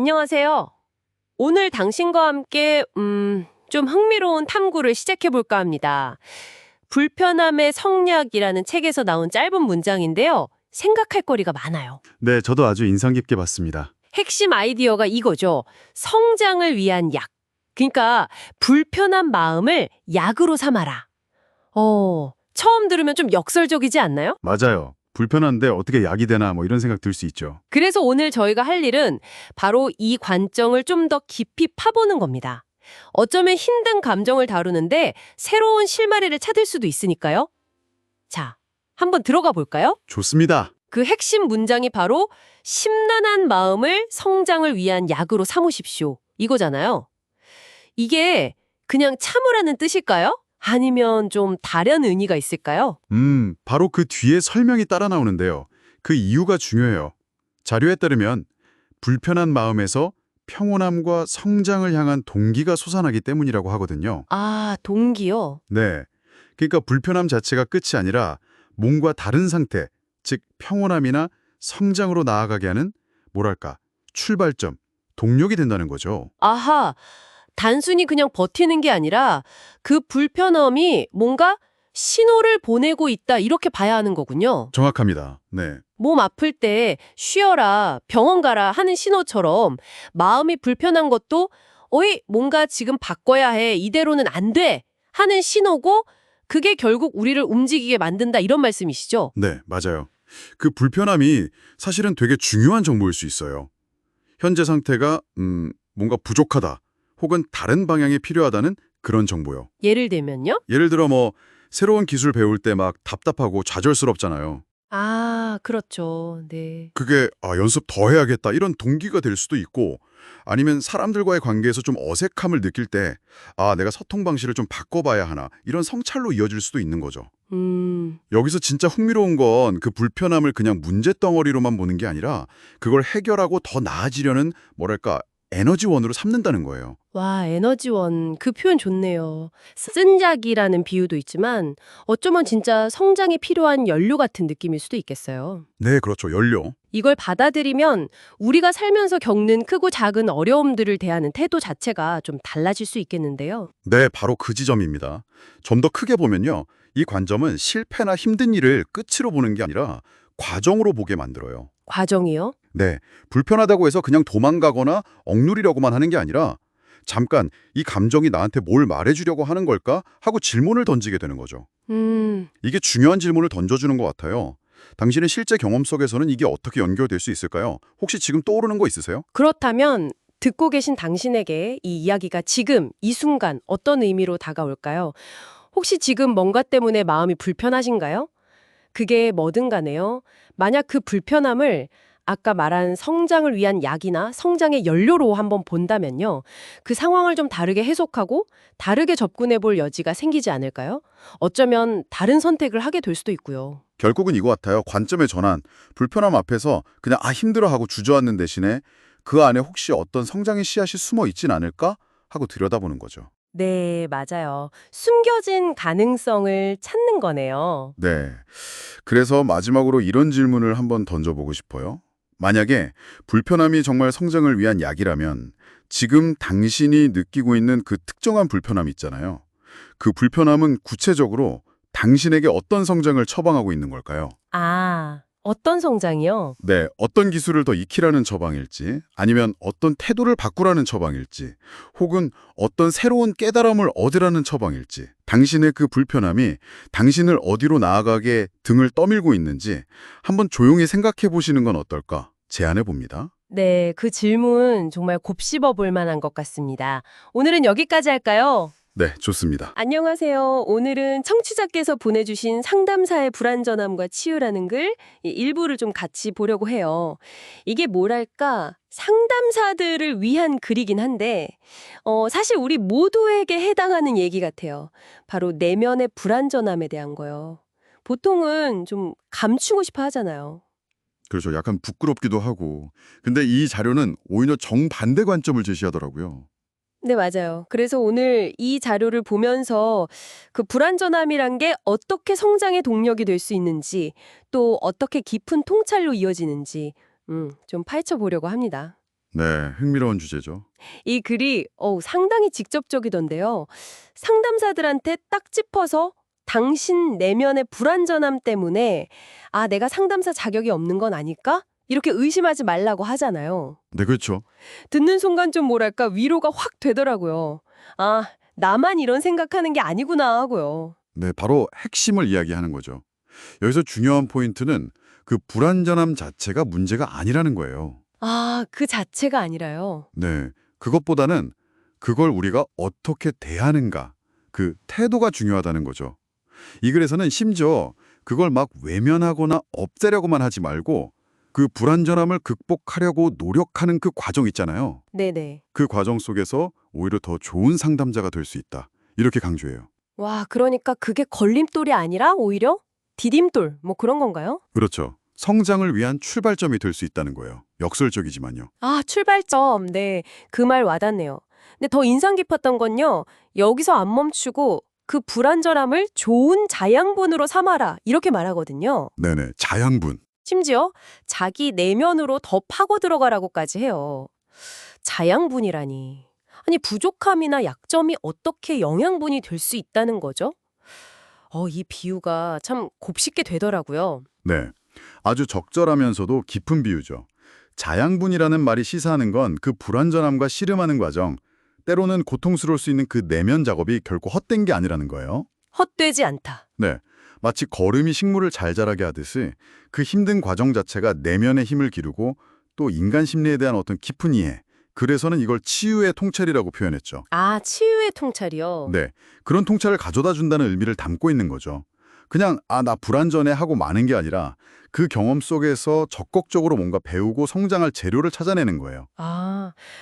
안녕하세요. 오늘 당신과 함께 좀 흥미로운 탐구를 시작해 볼까 합니다. 불편함의 성리학이라는 책에서 나온 짧은 문장인데요. 생각할 거리가 많아요. 네, 저도 아주 인상 깊게 봤습니다. 핵심 아이디어가 이거죠. 성장을 위한 약. 그러니까 불편한 마음을 약으로 삼아라. 처음 들으면 좀 역설적이지 않나요? 맞아요. 불편한데 어떻게 약이 되나 뭐 이런 생각 들 수 있죠. 그래서 오늘 저희가 할 일은 바로 이 관점을 좀 더 깊이 파보는 겁니다. 어쩌면 힘든 감정을 다루는데 새로운 실마리를 찾을 수도 있으니까요. 자, 한번 들어가 볼까요? 좋습니다. 그 핵심 문장이 바로 심란한 마음을 성장을 위한 약으로 삼으십시오. 이거잖아요. 이게 그냥 참으라는 뜻일까요? 아니면 좀 다른 의미가 있을까요? 바로 그 뒤에 설명이 따라 나오는데요. 그 이유가 중요해요. 자료에 따르면 불편한 마음에서 평온함과 성장을 향한 동기가 솟아나기 때문이라고 하거든요. 아, 동기요? 네. 그러니까 불편함 자체가 끝이 아니라 몸과 다른 상태, 즉 평온함이나 성장으로 나아가게 하는 뭐랄까, 출발점, 동력이 된다는 거죠. 아하, 단순히 그냥 버티는 게 아니라 그 불편함이 뭔가 신호를 보내고 있다 이렇게 봐야 하는 거군요. 정확합니다. 네. 몸 아플 때 쉬어라, 병원 가라 하는 신호처럼 마음이 불편한 것도 어이, 뭔가 지금 바꿔야 해, 이대로는 안 돼 하는 신호고 그게 결국 우리를 움직이게 만든다 이런 말씀이시죠? 네, 맞아요. 그 불편함이 사실은 되게 중요한 정보일 수 있어요. 현재 상태가 뭔가 부족하다 혹은 다른 방향이 필요하다는 그런 정보요. 예를 들면요? 예를 들어 뭐 새로운 기술 배울 때 막 답답하고 좌절스럽잖아요. 아, 그렇죠. 네. 그게 연습 더 해야겠다 이런 동기가 될 수도 있고 아니면 사람들과의 관계에서 좀 어색함을 느낄 때 내가 소통 방식을 좀 바꿔봐야 하나 이런 성찰로 이어질 수도 있는 거죠. 여기서 진짜 흥미로운 건 그 불편함을 그냥 문제덩어리로만 보는 게 아니라 그걸 해결하고 더 나아지려는 뭐랄까 에너지원으로 삼는다는 거예요. 와, 에너지원. 그 표현 좋네요. 쓴작이라는 비유도 있지만 어쩌면 진짜 성장에 필요한 연료 같은 느낌일 수도 있겠어요. 네, 그렇죠. 연료. 이걸 받아들이면 우리가 살면서 겪는 크고 작은 어려움들을 대하는 태도 자체가 좀 달라질 수 있겠는데요. 네, 바로 그 지점입니다. 좀 더 크게 보면요. 이 관점은 실패나 힘든 일을 끝으로 보는 게 아니라 과정으로 보게 만들어요. 과정이요? 네, 불편하다고 해서 그냥 도망가거나 억누리려고만 하는 게 아니라 잠깐 이 감정이 나한테 뭘 말해주려고 하는 걸까 하고 질문을 던지게 되는 거죠. 이게 중요한 질문을 던져주는 것 같아요. 당신의 실제 경험 속에서는 이게 어떻게 연결될 수 있을까요? 혹시 지금 떠오르는 거 있으세요? 그렇다면 듣고 계신 당신에게 이 이야기가 지금, 이 순간 어떤 의미로 다가올까요? 혹시 지금 뭔가 때문에 마음이 불편하신가요? 그게 뭐든 간에요. 만약 그 불편함을 아까 말한 성장을 위한 약이나 성장의 연료로 한번 본다면요. 그 상황을 좀 다르게 해석하고 다르게 접근해 볼 여지가 생기지 않을까요? 어쩌면 다른 선택을 하게 될 수도 있고요. 결국은 이거 같아요. 관점의 전환. 불편함 앞에서 그냥 힘들어하고 주저앉는 대신에 그 안에 혹시 어떤 성장의 씨앗이 숨어 있진 않을까 하고 들여다보는 거죠. 네, 맞아요. 숨겨진 가능성을 찾는 거네요. 네. 그래서 마지막으로 이런 질문을 한번 던져보고 싶어요. 만약에 불편함이 정말 성장을 위한 약이라면 지금 당신이 느끼고 있는 그 특정한 불편함 있잖아요. 그 불편함은 구체적으로 당신에게 어떤 성장을 처방하고 있는 걸까요? 아, 어떤 성장이요? 네, 어떤 기술을 더 익히라는 처방일지, 아니면 어떤 태도를 바꾸라는 처방일지, 혹은 어떤 새로운 깨달음을 얻으라는 처방일지, 당신의 그 불편함이 당신을 어디로 나아가게 등을 떠밀고 있는지 한번 조용히 생각해 보시는 건 어떨까 제안해 봅니다. 네, 그 질문 정말 곱씹어 볼 만한 것 같습니다. 오늘은 여기까지 할까요? 네, 좋습니다. 안녕하세요. 오늘은 청취자께서 보내주신 상담사의 불안전함과 치유라는 글 일부를 좀 같이 보려고 해요. 이게 뭐랄까 상담사들을 위한 글이긴 한데 사실 우리 모두에게 해당하는 얘기 같아요. 바로 내면의 불안전함에 대한 거요. 보통은 좀 감추고 싶어 하잖아요. 그렇죠. 약간 부끄럽기도 하고. 근데 이 자료는 오히려 정반대 관점을 제시하더라고요. 네, 맞아요. 그래서 오늘 이 자료를 보면서 그 불완전함이란 게 어떻게 성장의 동력이 될 수 있는지, 또 어떻게 깊은 통찰로 이어지는지, 좀 파헤쳐 보려고 합니다. 네, 흥미로운 주제죠. 이 글이 상당히 직접적이던데요. 상담사들한테 딱 짚어서 당신 내면의 불완전함 때문에 내가 상담사 자격이 없는 건 아닐까? 이렇게 의심하지 말라고 하잖아요. 네, 그렇죠. 듣는 순간 좀 뭐랄까 위로가 확 되더라고요. 나만 이런 생각하는 게 아니구나 하고요. 네, 바로 핵심을 이야기하는 거죠. 여기서 중요한 포인트는 그 불완전함 자체가 문제가 아니라는 거예요. 그 자체가 아니라요. 네, 그것보다는 그걸 우리가 어떻게 대하는가, 그 태도가 중요하다는 거죠. 이 글에서는 심지어 그걸 막 외면하거나 없애려고만 하지 말고 그 불완전함을 극복하려고 노력하는 그 과정 있잖아요. 네네. 그 과정 속에서 오히려 더 좋은 상담자가 될 수 있다. 이렇게 강조해요. 와, 그러니까 그게 걸림돌이 아니라 오히려 디딤돌 뭐 그런 건가요? 그렇죠. 성장을 위한 출발점이 될 수 있다는 거예요. 역설적이지만요. 출발점. 네, 그 말 와닿네요. 근데 더 인상 깊었던 건요. 여기서 안 멈추고 그 불완전함을 좋은 자양분으로 삼아라 이렇게 말하거든요. 네네, 자양분. 심지어 자기 내면으로 더 파고 들어가라고까지 해요. 자양분이라니. 아니, 부족함이나 약점이 어떻게 영양분이 될 수 있다는 거죠? 이 비유가 참 곱씹게 되더라고요. 네, 아주 적절하면서도 깊은 비유죠. 자양분이라는 말이 시사하는 건 그 불완전함과 씨름하는 과정, 때로는 고통스러울 수 있는 그 내면 작업이 결코 헛된 게 아니라는 거예요. 헛되지 않다. 네, 마치 거름이 식물을 잘 자라게 하듯이 그 힘든 과정 자체가 내면의 힘을 기르고 또 인간 심리에 대한 어떤 깊은 이해, 그래서는 이걸 치유의 통찰이라고 표현했죠. 치유의 통찰이요. 네, 그런 통찰을 가져다 준다는 의미를 담고 있는 거죠. 그냥 나 불완전해 하고 마는 게 아니라 그 경험 속에서 적극적으로 뭔가 배우고 성장할 재료를 찾아내는 거예요.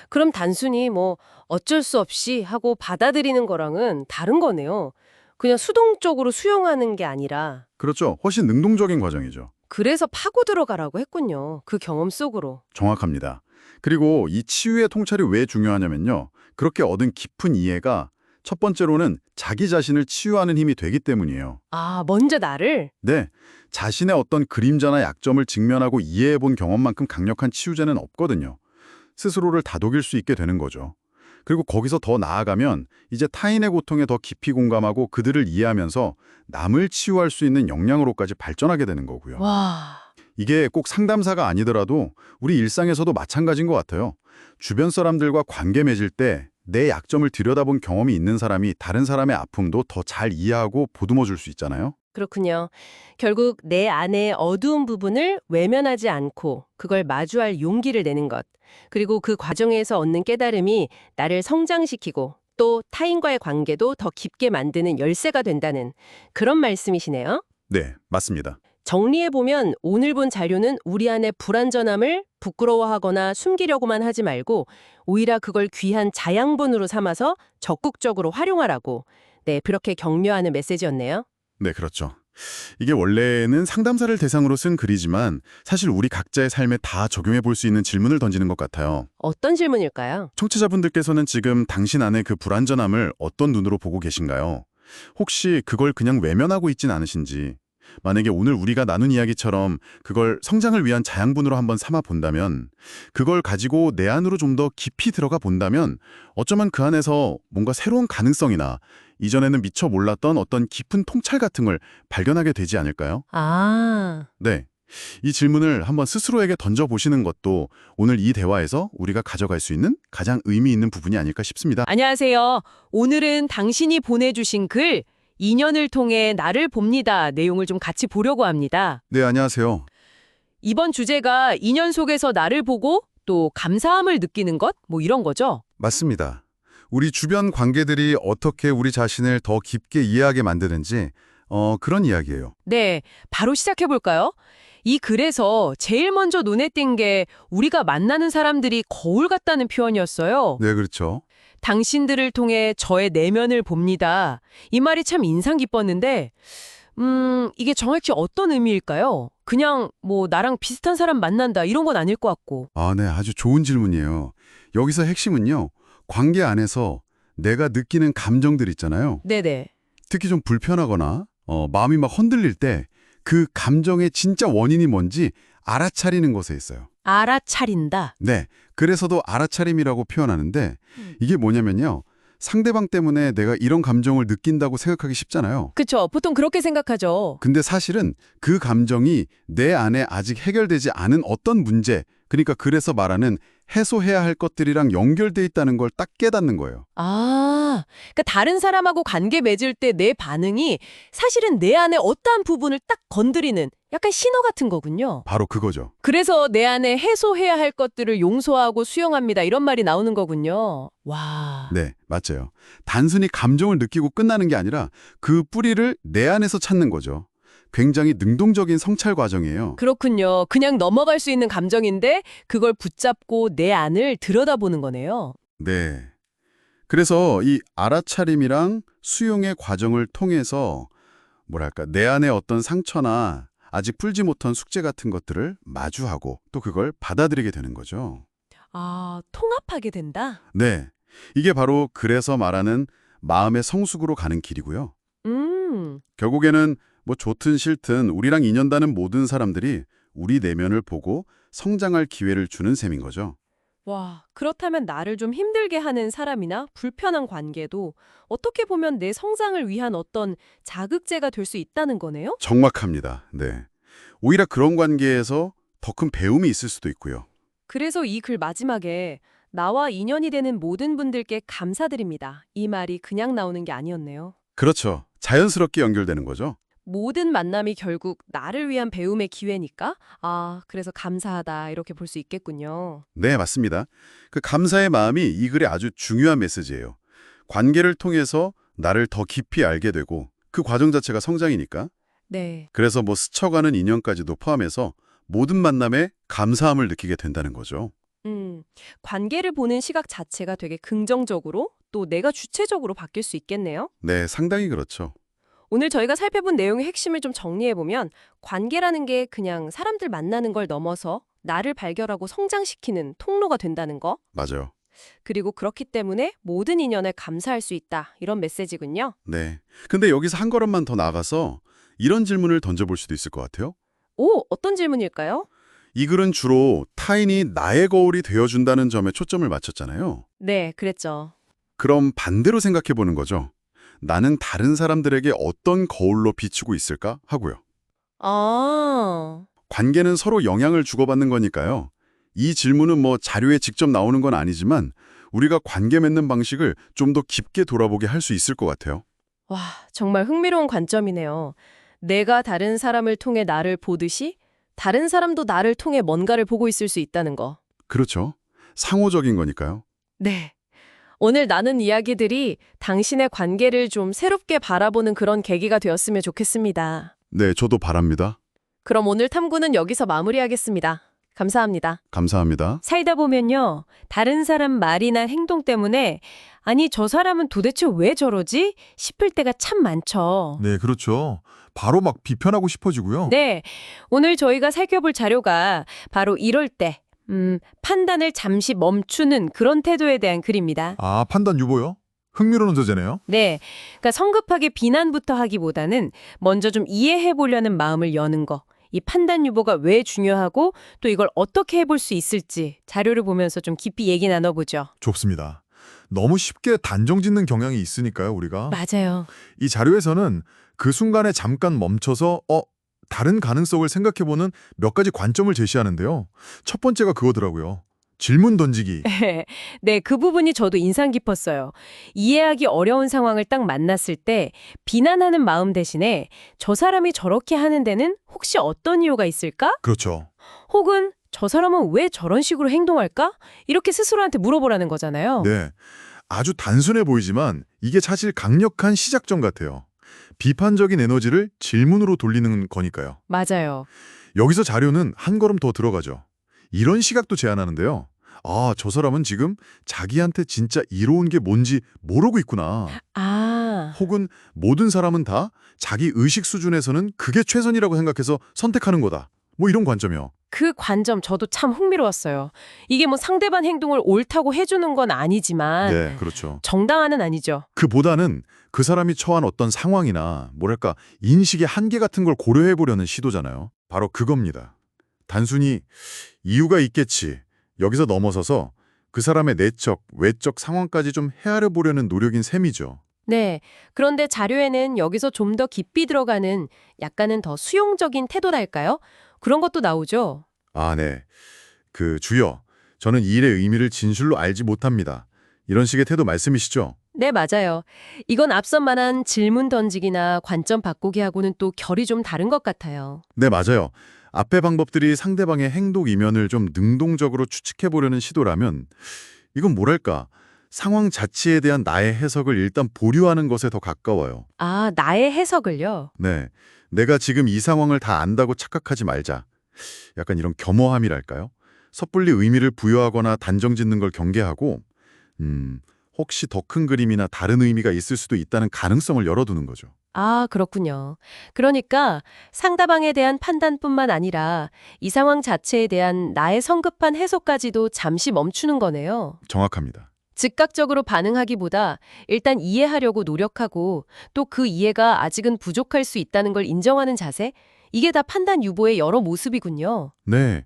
그럼 단순히 뭐 어쩔 수 없이 하고 받아들이는 거랑은 다른 거네요. 그냥 수동적으로 수용하는 게 아니라. 그렇죠. 훨씬 능동적인 과정이죠. 그래서 파고 들어가라고 했군요. 그 경험 속으로. 정확합니다. 그리고 이 치유의 통찰이 왜 중요하냐면요. 그렇게 얻은 깊은 이해가 첫 번째로는 자기 자신을 치유하는 힘이 되기 때문이에요. 먼저 나를? 네, 자신의 어떤 그림자나 약점을 직면하고 이해해본 경험만큼 강력한 치유제는 없거든요. 스스로를 다독일 수 있게 되는 거죠. 그리고 거기서 더 나아가면 이제 타인의 고통에 더 깊이 공감하고 그들을 이해하면서 남을 치유할 수 있는 역량으로까지 발전하게 되는 거고요. 와. 이게 꼭 상담사가 아니더라도 우리 일상에서도 마찬가지인 것 같아요. 주변 사람들과 관계 맺을 때 내 약점을 들여다본 경험이 있는 사람이 다른 사람의 아픔도 더 잘 이해하고 보듬어 줄 수 있잖아요. 그렇군요. 결국 내 안의 어두운 부분을 외면하지 않고 그걸 마주할 용기를 내는 것. 그리고 그 과정에서 얻는 깨달음이 나를 성장시키고 또 타인과의 관계도 더 깊게 만드는 열쇠가 된다는 그런 말씀이시네요. 네, 맞습니다. 정리해보면 오늘 본 자료는 우리 안의 불완전함을 부끄러워하거나 숨기려고만 하지 말고 오히려 그걸 귀한 자양분으로 삼아서 적극적으로 활용하라고 그렇게 격려하는 메시지였네요. 네, 그렇죠. 이게 원래는 상담사를 대상으로 쓴 글이지만 사실 우리 각자의 삶에 다 적용해 볼 수 있는 질문을 던지는 것 같아요. 어떤 질문일까요? 청취자분들께서는 지금 당신 안의 그 불완전함을 어떤 눈으로 보고 계신가요? 혹시 그걸 그냥 외면하고 있진 않으신지, 만약에 오늘 우리가 나눈 이야기처럼 그걸 성장을 위한 자양분으로 한번 삼아 본다면, 그걸 가지고 내 안으로 좀 더 깊이 들어가 본다면 어쩌면 그 안에서 뭔가 새로운 가능성이나 이전에는 미처 몰랐던 어떤 깊은 통찰 같은 걸 발견하게 되지 않을까요? 네. 이 질문을 한번 스스로에게 던져보시는 것도 오늘 이 대화에서 우리가 가져갈 수 있는 가장 의미 있는 부분이 아닐까 싶습니다. 안녕하세요. 오늘은 당신이 보내주신 글 인연을 통해 나를 봅니다. 내용을 좀 같이 보려고 합니다. 네, 안녕하세요. 이번 주제가 인연 속에서 나를 보고 또 감사함을 느끼는 것? 뭐 이런 거죠? 맞습니다. 우리 주변 관계들이 어떻게 우리 자신을 더 깊게 이해하게 만드는지 그런 이야기예요. 네, 바로 시작해볼까요? 이 글에서 제일 먼저 눈에 띈 게 우리가 만나는 사람들이 거울 같다는 표현이었어요. 네, 그렇죠. 당신들을 통해 저의 내면을 봅니다. 이 말이 참 인상 깊었는데 이게 정확히 어떤 의미일까요? 그냥 뭐 나랑 비슷한 사람 만난다 이런 건 아닐 것 같고. 네, 아주 좋은 질문이에요. 여기서 핵심은요. 관계 안에서 내가 느끼는 감정들 있잖아요. 네네. 특히 좀 불편하거나 마음이 막 흔들릴 때 그 감정의 진짜 원인이 뭔지 알아차리는 것에 있어요. 알아차린다. 네, 그래서도 알아차림이라고 표현하는데 이게 뭐냐면요. 상대방 때문에 내가 이런 감정을 느낀다고 생각하기 쉽잖아요. 그쵸. 보통 그렇게 생각하죠. 근데 사실은 그 감정이 내 안에 아직 해결되지 않은 어떤 문제, 그러니까 그래서 말하는 해소해야 할 것들이랑 연결돼 있다는 걸 딱 깨닫는 거예요. 아, 그러니까 다른 사람하고 관계 맺을 때 내 반응이 사실은 내 안에 어떠한 부분을 딱 건드리는 약간 신호 같은 거군요. 바로 그거죠. 그래서 내 안에 해소해야 할 것들을 용서하고 수용합니다. 이런 말이 나오는 거군요. 와. 네, 맞아요. 단순히 감정을 느끼고 끝나는 게 아니라 그 뿌리를 내 안에서 찾는 거죠. 굉장히 능동적인 성찰 과정이에요. 그렇군요. 그냥 넘어갈 수 있는 감정인데 그걸 붙잡고 내 안을 들여다보는 거네요. 네. 그래서 이 알아차림이랑 수용의 과정을 통해서 뭐랄까 내 안에 어떤 상처나 아직 풀지 못한 숙제 같은 것들을 마주하고 또 그걸 받아들이게 되는 거죠. 아, 통합하게 된다? 네. 이게 바로 그래서 말하는 마음의 성숙으로 가는 길이고요. 결국에는 뭐 좋든 싫든 우리랑 인연다는 모든 사람들이 우리 내면을 보고 성장할 기회를 주는 셈인 거죠. 와, 그렇다면 나를 좀 힘들게 하는 사람이나 불편한 관계도 어떻게 보면 내 성장을 위한 어떤 자극제가 될 수 있다는 거네요? 정확합니다. 네. 오히려 그런 관계에서 더 큰 배움이 있을 수도 있고요. 그래서 이 글 마지막에 나와 인연이 되는 모든 분들께 감사드립니다. 이 말이 그냥 나오는 게 아니었네요. 그렇죠. 자연스럽게 연결되는 거죠. 모든 만남이 결국 나를 위한 배움의 기회니까 아, 그래서 감사하다 이렇게 볼 수 있겠군요. 네, 맞습니다. 그 감사의 마음이 이 글의 아주 중요한 메시지예요. 관계를 통해서 나를 더 깊이 알게 되고 그 과정 자체가 성장이니까. 네. 그래서 뭐 스쳐가는 인연까지도 포함해서 모든 만남에 감사함을 느끼게 된다는 거죠. 관계를 보는 시각 자체가 되게 긍정적으로 또 내가 주체적으로 바뀔 수 있겠네요. 네, 상당히 그렇죠. 오늘 저희가 살펴본 내용의 핵심을 좀 정리해보면 관계라는 게 그냥 사람들 만나는 걸 넘어서 나를 발견하고 성장시키는 통로가 된다는 거. 맞아요. 그리고 그렇기 때문에 모든 인연에 감사할 수 있다. 이런 메시지군요. 네. 근데 여기서 한 걸음만 더 나가서 이런 질문을 던져볼 수도 있을 것 같아요. 오, 어떤 질문일까요? 이 글은 주로 타인이 나의 거울이 되어준다는 점에 초점을 맞췄잖아요. 네, 그랬죠. 그럼 반대로 생각해 보는 거죠. 나는 다른 사람들에게 어떤 거울로 비추고 있을까 하고요. 아, 관계는 서로 영향을 주고받는 거니까요. 이 질문은 뭐 자료에 직접 나오는 건 아니지만 우리가 관계 맺는 방식을 좀 더 깊게 돌아보게 할 수 있을 것 같아요. 와, 정말 흥미로운 관점이네요. 내가 다른 사람을 통해 나를 보듯이 다른 사람도 나를 통해 뭔가를 보고 있을 수 있다는 거. 그렇죠. 상호적인 거니까요. 네. 오늘 나눈 이야기들이 당신의 관계를 좀 새롭게 바라보는 그런 계기가 되었으면 좋겠습니다. 네, 저도 바랍니다. 그럼 오늘 탐구는 여기서 마무리하겠습니다. 감사합니다. 감사합니다. 살다 보면요, 다른 사람 말이나 행동 때문에 아니, 저 사람은 도대체 왜 저러지? 싶을 때가 참 많죠. 네, 그렇죠. 바로 막 비판하고 싶어지고요. 네, 오늘 저희가 살펴볼 자료가 바로 이럴 때 판단을 잠시 멈추는 그런 태도에 대한 글입니다. 아, 판단 유보요? 흥미로운 저제네요. 네, 그러니까 성급하게 비난부터 하기보다는 먼저 좀 이해해 보려는 마음을 여는 거. 이 판단 유보가 왜 중요하고 또 이걸 어떻게 해볼 수 있을지 자료를 보면서 좀 깊이 얘기 나눠보죠. 좋습니다. 너무 쉽게 단정 짓는 경향이 있으니까요, 우리가. 맞아요. 이 자료에서는 그 순간에 잠깐 멈춰서 다른 가능성을 생각해보는 몇 가지 관점을 제시하는데요. 첫 번째가 그거더라고요. 질문 던지기. 네, 그 부분이 저도 인상 깊었어요. 이해하기 어려운 상황을 딱 만났을 때 비난하는 마음 대신에 저 사람이 저렇게 하는 데는 혹시 어떤 이유가 있을까? 그렇죠. 혹은 저 사람은 왜 저런 식으로 행동할까? 이렇게 스스로한테 물어보라는 거잖아요. 네. 아주 단순해 보이지만 이게 사실 강력한 시작점 같아요. 비판적인 에너지를 질문으로 돌리는 거니까요. 맞아요. 여기서 자료는 한 걸음 더 들어가죠. 이런 시각도 제안하는데요. 아, 저 사람은 지금 자기한테 진짜 이로운 게 뭔지 모르고 있구나. 아, 혹은 모든 사람은 다 자기 의식 수준에서는 그게 최선이라고 생각해서 선택하는 거다. 뭐 이런 관점이요. 그 관점 저도 참 흥미로웠어요. 이게 뭐 상대방 행동을 옳다고 해주는 건 아니지만 네, 그렇죠. 정당화는 아니죠. 그보다는 그 사람이 처한 어떤 상황이나 뭐랄까 인식의 한계 같은 걸 고려해 보려는 시도잖아요. 바로 그겁니다. 단순히 이유가 있겠지 여기서 넘어서서 그 사람의 내적, 외적 상황까지 좀 헤아려 보려는 노력인 셈이죠. 네. 그런데 자료에는 여기서 좀 더 깊이 들어가는 약간은 더 수용적인 태도랄까요? 그런 것도 나오죠. 아, 네. 주여, 저는 이 일의 의미를 진실로 알지 못합니다. 이런 식의 태도 말씀이시죠? 네, 맞아요. 이건 앞선 말한 질문 던지기나 관점 바꾸기하고는 또 결이 좀 다른 것 같아요. 네, 맞아요. 앞의 방법들이 상대방의 행동 이면을 좀 능동적으로 추측해 보려는 시도라면 이건 뭐랄까, 상황 자체에 대한 나의 해석을 일단 보류하는 것에 더 가까워요. 아, 나의 해석을요? 네, 내가 지금 이 상황을 다 안다고 착각하지 말자. 약간 이런 겸허함이랄까요? 섣불리 의미를 부여하거나 단정짓는 걸 경계하고 혹시 더 큰 그림이나 다른 의미가 있을 수도 있다는 가능성을 열어두는 거죠. 아, 그렇군요. 그러니까 상대방에 대한 판단뿐만 아니라 이 상황 자체에 대한 나의 성급한 해석까지도 잠시 멈추는 거네요. 정확합니다. 즉각적으로 반응하기보다 일단 이해하려고 노력하고 또 그 이해가 아직은 부족할 수 있다는 걸 인정하는 자세? 이게 다 판단 유보의 여러 모습이군요. 네,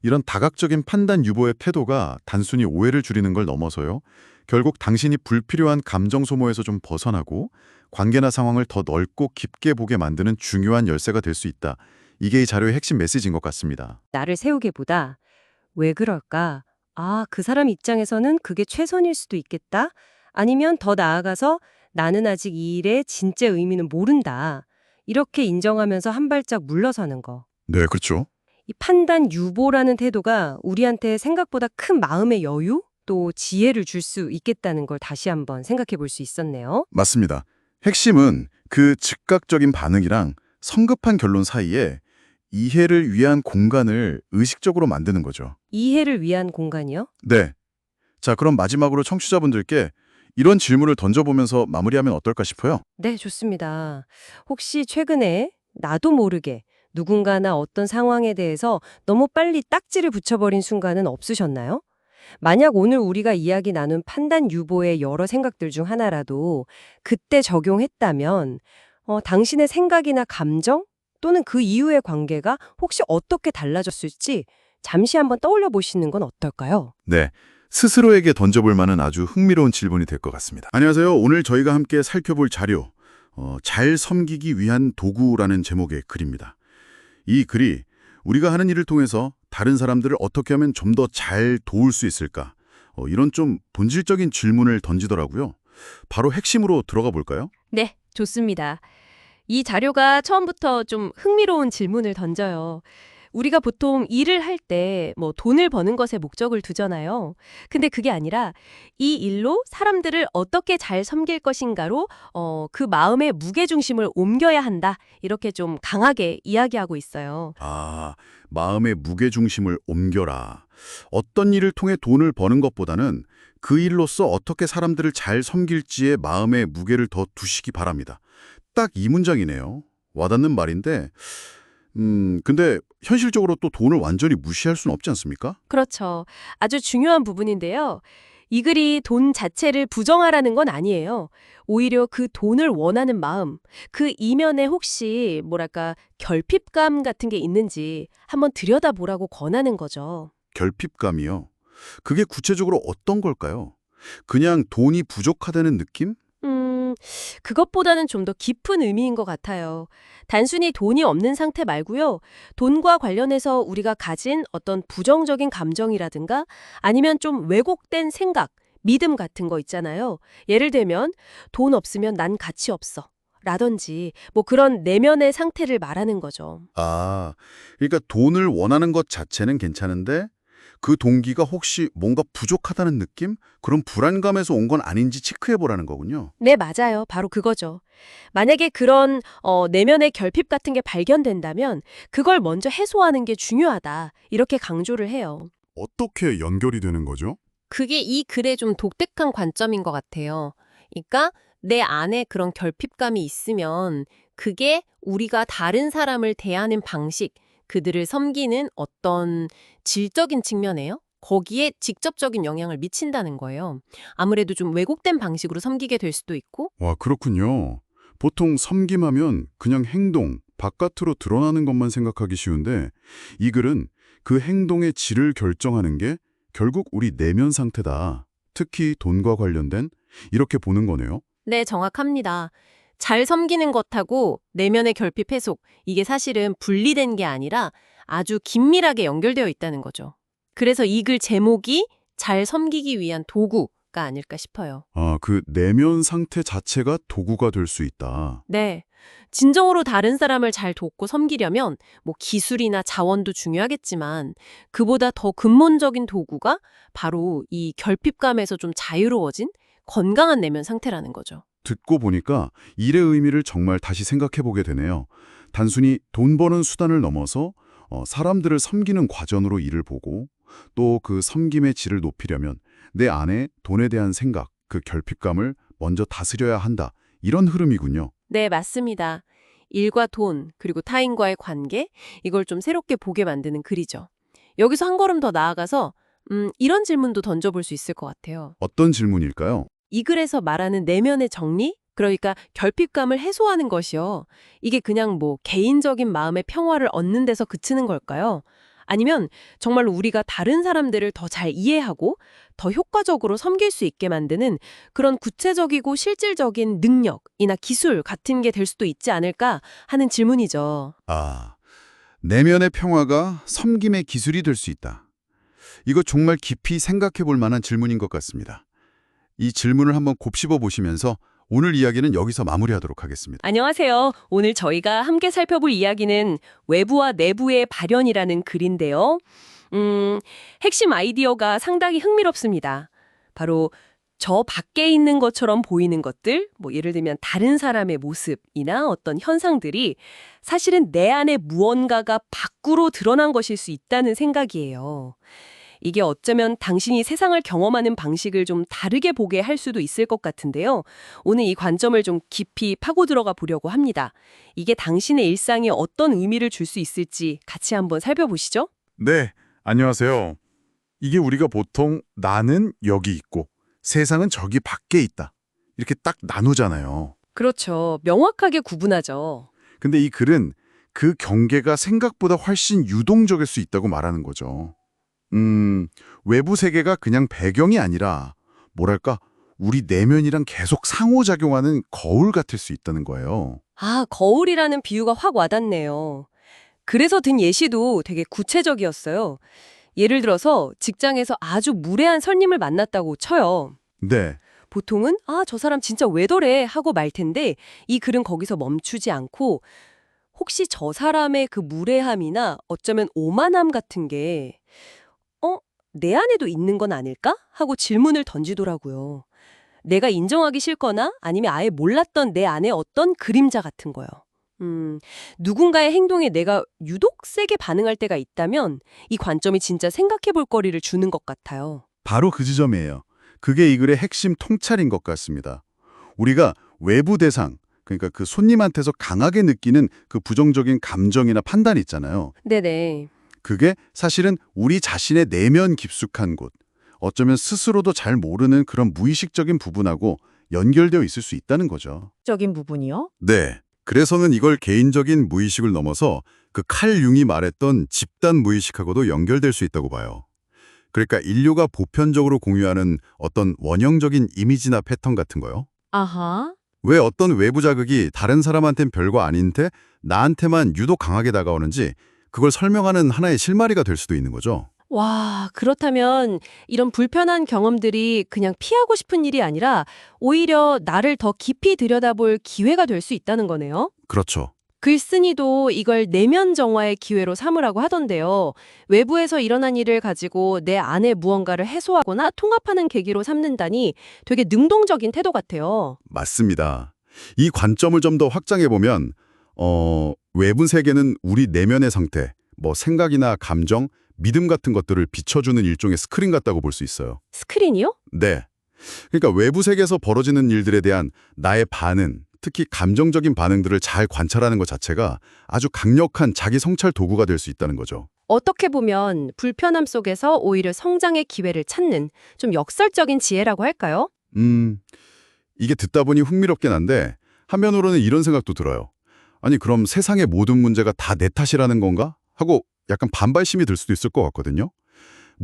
이런 다각적인 판단 유보의 태도가 단순히 오해를 줄이는 걸 넘어서요. 결국 당신이 불필요한 감정 소모에서 좀 벗어나고 관계나 상황을 더 넓고 깊게 보게 만드는 중요한 열쇠가 될 수 있다. 이게 이 자료의 핵심 메시지인 것 같습니다. 나를 세우기보다 왜 그럴까? 아, 그 사람 입장에서는 그게 최선일 수도 있겠다? 아니면 더 나아가서 나는 아직 이 일의 진짜 의미는 모른다. 이렇게 인정하면서 한 발짝 물러서는 거. 네, 그렇죠. 이 판단 유보라는 태도가 우리한테 생각보다 큰 마음의 여유? 또 지혜를 줄 수 있겠다는 걸 다시 한번 생각해 볼 수 있었네요. 맞습니다. 핵심은 그 즉각적인 반응이랑 성급한 결론 사이에 이해를 위한 공간을 의식적으로 만드는 거죠. 이해를 위한 공간이요? 네. 자, 그럼 마지막으로 청취자분들께 이런 질문을 던져보면서 마무리하면 어떨까 싶어요. 네, 좋습니다. 혹시 최근에 나도 모르게 누군가나 어떤 상황에 대해서 너무 빨리 딱지를 붙여버린 순간은 없으셨나요? 만약 오늘 우리가 이야기 나눈 판단 유보의 여러 생각들 중 하나라도 그때 적용했다면 당신의 생각이나 감정 또는 그 이후의 관계가 혹시 어떻게 달라졌을지 잠시 한번 떠올려 보시는 건 어떨까요? 네. 스스로에게 던져볼 만한 아주 흥미로운 질문이 될 것 같습니다. 안녕하세요. 오늘 저희가 함께 살펴볼 자료, 잘 섬기기 위한 도구라는 제목의 글입니다. 이 글이 우리가 하는 일을 통해서 다른 사람들을 어떻게 하면 좀 더 잘 도울 수 있을까? 이런 좀 본질적인 질문을 던지더라고요. 바로 핵심으로 들어가 볼까요? 네, 좋습니다. 이 자료가 처음부터 좀 흥미로운 질문을 던져요. 우리가 보통 일을 할 때 돈을 버는 것에 목적을 두잖아요. 근데 그게 아니라 이 일로 사람들을 어떻게 잘 섬길 것인가로 그 마음의 무게중심을 옮겨야 한다. 이렇게 좀 강하게 이야기하고 있어요. 아, 마음의 무게중심을 옮겨라. 어떤 일을 통해 돈을 버는 것보다는 그 일로서 어떻게 사람들을 잘 섬길지에 마음의 무게를 더 두시기 바랍니다. 딱 이 문장이네요. 와닿는 말인데 근데 현실적으로 또 돈을 완전히 무시할 수는 없지 않습니까? 그렇죠. 아주 중요한 부분인데요. 이 글이 돈 자체를 부정하라는 건 아니에요. 오히려 그 돈을 원하는 마음, 그 이면에 혹시 결핍감 같은 게 있는지 한번 들여다보라고 권하는 거죠. 결핍감이요. 그게 구체적으로 어떤 걸까요? 그냥 돈이 부족하다는 느낌? 그것보다는 좀 더 깊은 의미인 것 같아요. 단순히 돈이 없는 상태 말고요. 돈과 관련해서 우리가 가진 어떤 부정적인 감정이라든가 아니면 좀 왜곡된 생각, 믿음 같은 거 있잖아요. 예를 들면 돈 없으면 난 가치 없어. 라든지 그런 내면의 상태를 말하는 거죠. 아, 그러니까 돈을 원하는 것 자체는 괜찮은데 그 동기가 혹시 뭔가 부족하다는 느낌? 그런 불안감에서 온 건 아닌지 체크해보라는 거군요. 네, 맞아요. 바로 그거죠. 만약에 그런 내면의 결핍 같은 게 발견된다면 그걸 먼저 해소하는 게 중요하다. 이렇게 강조를 해요. 어떻게 연결이 되는 거죠? 그게 이 글의 좀 독특한 관점인 것 같아요. 그러니까 내 안에 그런 결핍감이 있으면 그게 우리가 다른 사람을 대하는 방식, 그들을 섬기는 어떤 질적인 측면에요. 거기에 직접적인 영향을 미친다는 거예요. 아무래도 좀 왜곡된 방식으로 섬기게 될 수도 있고. 와, 그렇군요. 보통 섬김하면 그냥 행동, 바깥으로 드러나는 것만 생각하기 쉬운데 이 글은 그 행동의 질을 결정하는 게 결국 우리 내면 상태다. 특히 돈과 관련된 이렇게 보는 거네요. 네, 정확합니다. 잘 섬기는 것하고 내면의 결핍 해소, 이게 사실은 분리된 게 아니라 아주 긴밀하게 연결되어 있다는 거죠. 그래서 이 글 제목이 잘 섬기기 위한 도구가 아닐까 싶어요. 아, 그 내면 상태 자체가 도구가 될 수 있다. 네. 진정으로 다른 사람을 잘 돕고 섬기려면 뭐 기술이나 자원도 중요하겠지만 그보다 더 근본적인 도구가 바로 이 결핍감에서 좀 자유로워진 건강한 내면 상태라는 거죠. 듣고 보니까 일의 의미를 정말 다시 생각해 보게 되네요. 단순히 돈 버는 수단을 넘어서 사람들을 섬기는 과정으로 일을 보고 또 그 섬김의 질을 높이려면 내 안에 돈에 대한 생각, 그 결핍감을 먼저 다스려야 한다. 이런 흐름이군요. 네, 맞습니다. 일과 돈, 그리고 타인과의 관계, 이걸 좀 새롭게 보게 만드는 글이죠. 여기서 한 걸음 더 나아가서 이런 질문도 던져볼 수 있을 것 같아요. 어떤 질문일까요? 이 글에서 말하는 내면의 정리? 그러니까 결핍감을 해소하는 것이요. 이게 그냥 뭐 개인적인 마음의 평화를 얻는 데서 그치는 걸까요? 아니면 정말로 우리가 다른 사람들을 더 잘 이해하고 더 효과적으로 섬길 수 있게 만드는 그런 구체적이고 실질적인 능력이나 기술 같은 게 될 수도 있지 않을까 하는 질문이죠. 아, 내면의 평화가 섬김의 기술이 될 수 있다. 이거 정말 깊이 생각해 볼 만한 질문인 것 같습니다. 이 질문을 한번 곱씹어 보시면서 오늘 이야기는 여기서 마무리하도록 하겠습니다. 안녕하세요. 오늘 저희가 함께 살펴볼 이야기는 외부와 내부의 발현이라는 글인데요. 핵심 아이디어가 상당히 흥미롭습니다. 바로 저 밖에 있는 것처럼 보이는 것들, 뭐 예를 들면 다른 사람의 모습이나 어떤 현상들이 사실은 내 안에 무언가가 밖으로 드러난 것일 수 있다는 생각이에요. 이게 어쩌면 당신이 세상을 경험하는 방식을 좀 다르게 보게 할 수도 있을 것 같은데요. 오늘 이 관점을 좀 깊이 파고 들어가 보려고 합니다. 이게 당신의 일상에 어떤 의미를 줄 수 있을지 같이 한번 살펴보시죠. 네, 안녕하세요. 이게 우리가 보통 나는 여기 있고 세상은 저기 밖에 있다. 이렇게 딱 나누잖아요. 그렇죠. 명확하게 구분하죠. 근데 이 글은 그 경계가 생각보다 훨씬 유동적일 수 있다고 말하는 거죠. 외부 세계가 그냥 배경이 아니라 뭐랄까 우리 내면이랑 계속 상호작용하는 거울 같을 수 있다는 거예요. 아, 거울이라는 비유가 확 와닿네요. 그래서 든 예시도 되게 구체적이었어요. 예를 들어서 직장에서 아주 무례한 손님을 만났다고 쳐요. 네, 보통은 저 사람 진짜 왜 저래 하고 말 텐데 이 글은 거기서 멈추지 않고 혹시 저 사람의 그 무례함이나 어쩌면 오만함 같은 게 내 안에도 있는 건 아닐까? 하고 질문을 던지더라고요. 내가 인정하기 싫거나 아니면 아예 몰랐던 내 안에 어떤 그림자 같은 거요. 누군가의 행동에 내가 유독 세게 반응할 때가 있다면 이 관점이 진짜 생각해 볼 거리를 주는 것 같아요. 바로 그 지점이에요. 그게 이 글의 핵심 통찰인 것 같습니다. 우리가 외부 대상, 그러니까 그 손님한테서 강하게 느끼는 그 부정적인 감정이나 판단 있잖아요. 네네. 그게 사실은 우리 자신의 내면 깊숙한 곳, 어쩌면 스스로도 잘 모르는 그런 무의식적인 부분하고 연결되어 있을 수 있다는 거죠. 적인 부분이요? 네. 그래서는 이걸 개인적인 무의식을 넘어서 그 칼 융이 말했던 집단 무의식하고도 연결될 수 있다고 봐요. 그러니까 인류가 보편적으로 공유하는 어떤 원형적인 이미지나 패턴 같은 거요. 아하. 왜 어떤 외부 자극이 다른 사람한텐 별거 아닌데 나한테만 유독 강하게 다가오는지 그걸 설명하는 하나의 실마리가 될 수도 있는 거죠. 와, 그렇다면 이런 불편한 경험들이 그냥 피하고 싶은 일이 아니라 오히려 나를 더 깊이 들여다볼 기회가 될 수 있다는 거네요. 그렇죠. 글쓴이도 이걸 내면 정화의 기회로 삼으라고 하던데요. 외부에서 일어난 일을 가지고 내 안에 무언가를 해소하거나 통합하는 계기로 삼는다니 되게 능동적인 태도 같아요. 맞습니다. 이 관점을 좀 더 확장해보면 외부 세계는 우리 내면의 상태, 뭐 생각이나 감정, 믿음 같은 것들을 비춰주는 일종의 스크린 같다고 볼 수 있어요. 스크린이요? 네. 그러니까 외부 세계에서 벌어지는 일들에 대한 나의 반응, 특히 감정적인 반응들을 잘 관찰하는 것 자체가 아주 강력한 자기 성찰 도구가 될 수 있다는 거죠. 어떻게 보면 불편함 속에서 오히려 성장의 기회를 찾는 좀 역설적인 지혜라고 할까요? 이게 듣다 보니 흥미롭긴 한데 한면으로는 이런 생각도 들어요. 아니 그럼 세상의 모든 문제가 다 내 탓이라는 건가? 하고 약간 반발심이 들 수도 있을 것 같거든요.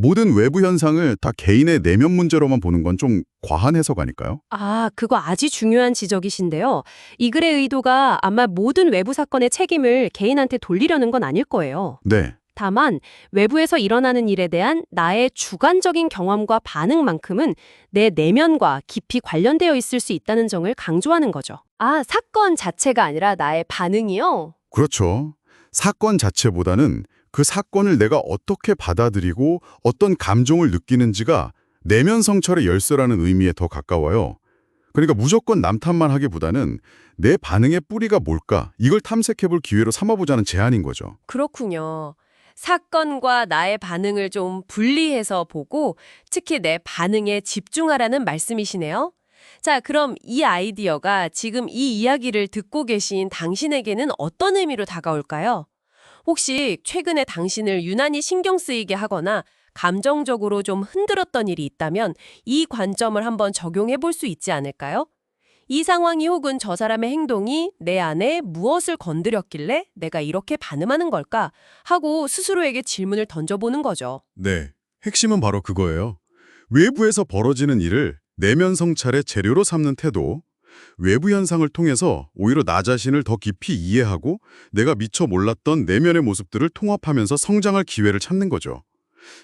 모든 외부 현상을 다 개인의 내면 문제로만 보는 건 좀 과한 해석 아닐까요? 아, 그거 아주 중요한 지적이신데요. 이 글의 의도가 아마 모든 외부 사건의 책임을 개인한테 돌리려는 건 아닐 거예요. 네. 다만 외부에서 일어나는 일에 대한 나의 주관적인 경험과 반응만큼은 내 내면과 깊이 관련되어 있을 수 있다는 점을 강조하는 거죠. 아, 사건 자체가 아니라 나의 반응이요? 그렇죠. 사건 자체보다는 그 사건을 내가 어떻게 받아들이고 어떤 감정을 느끼는지가 내면 성찰의 열쇠라는 의미에 더 가까워요. 그러니까 무조건 남 탓만 하기보다는 내 반응의 뿌리가 뭘까? 이걸 탐색해볼 기회로 삼아보자는 제안인 거죠. 그렇군요. 사건과 나의 반응을 좀 분리해서 보고 특히 내 반응에 집중하라는 말씀이시네요. 자, 그럼 이 아이디어가 지금 이 이야기를 듣고 계신 당신에게는 어떤 의미로 다가올까요? 혹시 최근에 당신을 유난히 신경 쓰이게 하거나 감정적으로 좀 흔들었던 일이 있다면 이 관점을 한번 적용해 볼 수 있지 않을까요? 이 상황이 혹은 저 사람의 행동이 내 안에 무엇을 건드렸길래 내가 이렇게 반응하는 걸까? 하고 스스로에게 질문을 던져보는 거죠. 네, 핵심은 바로 그거예요. 외부에서 벌어지는 일을 내면 성찰의 재료로 삼는 태도, 외부 현상을 통해서 오히려 나 자신을 더 깊이 이해하고 내가 미처 몰랐던 내면의 모습들을 통합하면서 성장할 기회를 찾는 거죠.